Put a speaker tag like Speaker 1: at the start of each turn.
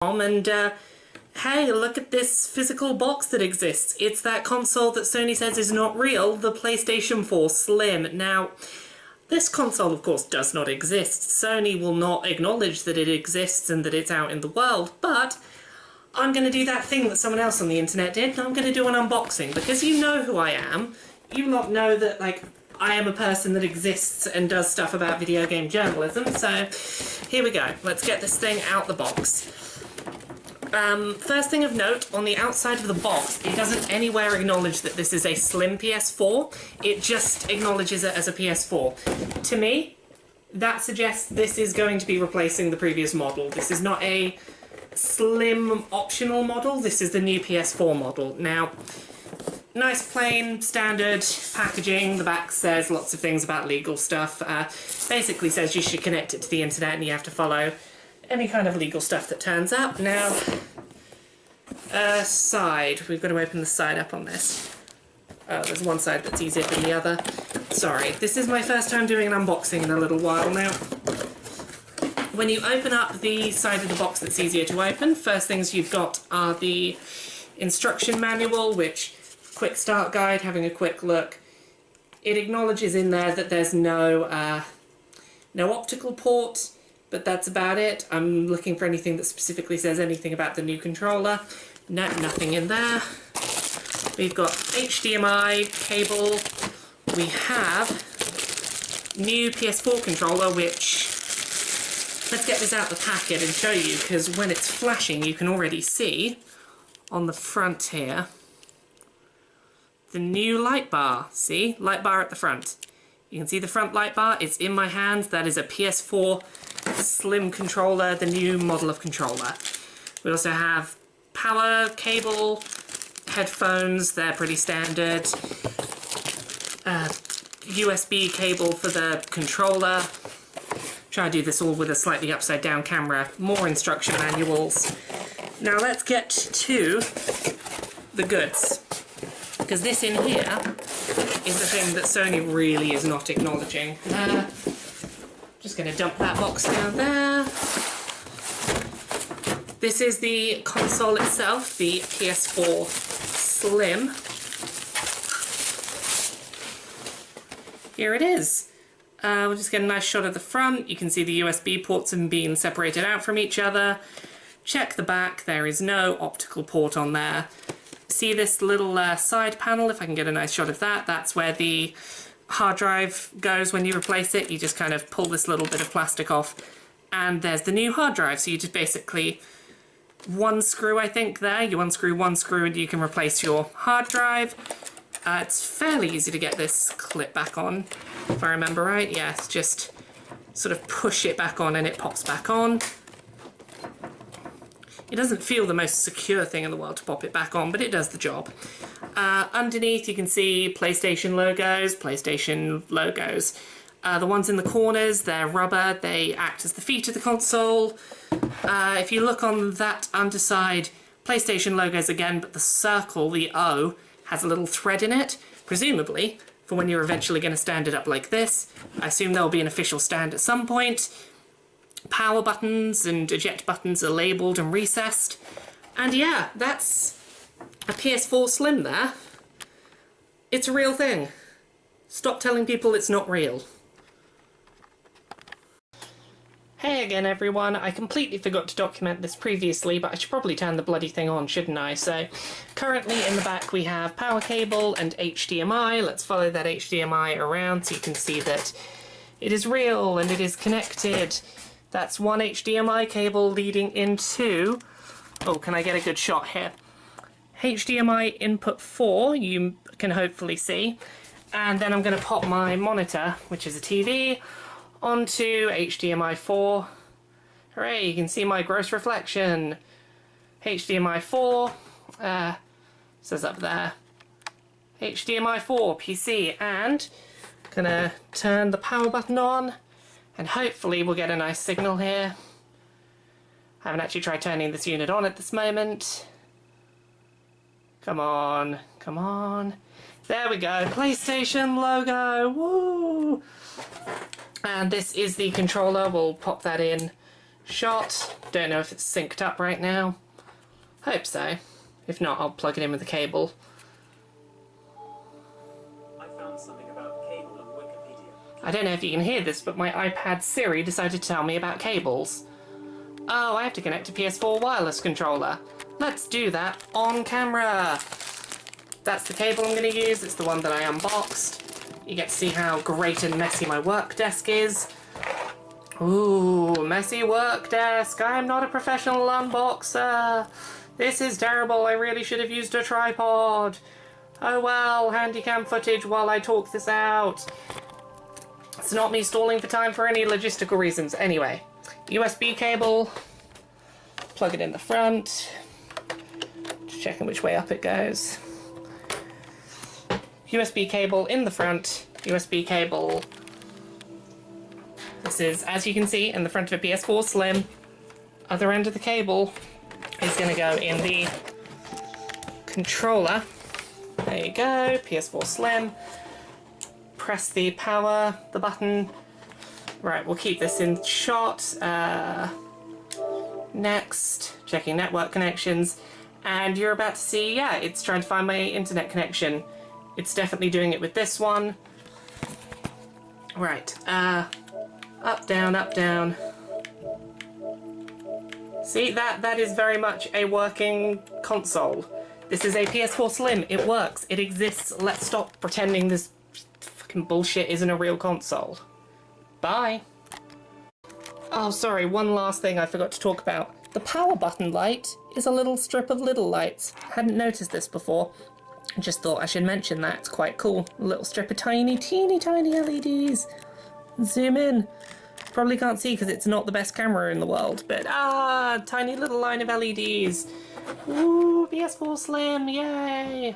Speaker 1: And hey, look at this physical box that exists. It's that console that Sony says is not real, the PlayStation 4 Slim. Now, this console of course does not exist. Sony will not acknowledge that it exists and that it's out in the world, but I'm going to do that thing that someone else on the internet did, and I'm going to do an unboxing, because you know who I am. You lot know that, like, I am a person that exists and does stuff about video game journalism, so here we go. Let's get this thing out the box. First thing of note, on the outside of the box, it doesn't anywhere acknowledge that this is a slim PS4, it just acknowledges it as a PS4. To me, that suggests this is going to be replacing the previous model. This is not a slim optional model, this is the new PS4 model. Now, nice plain standard packaging. The back says lots of things about legal stuff. Basically says you should connect it to the internet and you have to follow any kind of legal stuff that turns up. Now, side. We've got to open the side up on this. Oh, there's one side that's easier than the other. Sorry, this is my first time doing an unboxing in a little while now. When you open up the side of the box that's easier to open, first things you've got are the instruction manual, which, quick start guide, having a quick look. It acknowledges in there that there's no optical port, but that's about it. I'm looking for anything that specifically says anything about the new controller. No, nothing in there. We've got HDMI cable. We have new PS4 controller, which, let's get this out the packet and show you, because when it's flashing you can already see on the front here the new light bar. See? Light bar at the front. You can see the front light bar. It's in my hands. That is a PS4 Slim controller, the new model of controller. We also have power cable, headphones, they're pretty standard, USB cable for the controller. Try to do this all with a slightly upside down camera. More instruction manuals. Now let's get to the goods, because this in here is the thing that Sony really is not acknowledging. Just going to dump that box down there. This is the console itself, the PS4 Slim. Here it is. We'll just get a nice shot of the front. You can see the USB ports have been separated out from each other. Check the back, there is no optical port on there. See this little side panel, if I can get a nice shot of that, that's where the hard drive goes when you replace it. You just kind of pull this little bit of plastic off and there's the new hard drive. So you just basically, one screw I think there, you unscrew one screw and you can replace your hard drive. It's fairly easy to get this clip back on, if I remember right. Yes, just sort of push it back on and it pops back on. It doesn't feel the most secure thing in the world to pop it back on, but it does the job. Underneath you can see PlayStation logos, The ones in the corners, they're rubber, they act as the feet of the console. If you look on that underside, PlayStation logos again, but the circle, the O, has a little thread in it, presumably for when you're eventually going to stand it up like this. I assume there'll be an official stand at some point. Power buttons and eject buttons are labelled and recessed. And yeah, that's a PS4 Slim there. It's a real thing. Stop telling people it's not real. Hey again everyone, I completely forgot to document this previously, but I should probably turn the bloody thing on, shouldn't I? So, currently in the back we have power cable and HDMI. Let's follow that HDMI around so you can see that it is real and it is connected. That's one HDMI cable leading into... Oh, can I get a good shot here? HDMI input 4, you can hopefully see. And then I'm going to pop my monitor, which is a TV, onto HDMI 4. Hooray, you can see my gross reflection. HDMI 4, says up there. HDMI 4 PC, and I'm going to turn the power button on. And hopefully we'll get a nice signal here. I haven't actually tried turning this unit on at this moment. Come on, come on. There we go, PlayStation logo, woo! And this is the controller, we'll pop that in shot. Don't know if it's synced up right now. Hope so. If not, I'll plug it in with the cable.
Speaker 2: I found something about cable on Wikipedia.
Speaker 1: I don't know if you can hear this, but my iPad Siri decided to tell me about cables. Oh, I have to connect a PS4 wireless controller. Let's do that on camera. That's the cable I'm going to use. It's the one that I unboxed. You get to see how great and messy my work desk is. Ooh, messy work desk. I am not a professional unboxer. This is terrible. I really should have used a tripod. Oh well, handycam footage while I talk this out. It's not me stalling for time for any logistical reasons. Anyway, USB cable. Plug it in the front. Just checking which way up it goes. USB cable in the front. USB cable. This is, as you can see, in the front of a PS4 Slim. Other end of the cable is going to go in the controller. There you go, PS4 Slim. Press the power, the button. Right, we'll keep this in shot. Next, checking network connections. And you're about to see, yeah, it's trying to find my internet connection. It's definitely doing it with this one. Right, up, down, up, down. See, that is very much a working console. This is a PS4 Slim. It works. It exists. Let's stop pretending this fucking bullshit isn't a real console. Bye. Oh, sorry, one last thing I forgot to talk about. The power button light is a little strip of little lights. Hadn't noticed this before. Just thought I should mention that. It's quite cool. A little strip of tiny, teeny tiny LEDs. Zoom in. Probably can't see because it's not the best camera in the world, but tiny little line of LEDs. Ooh, PS4 Slim, yay!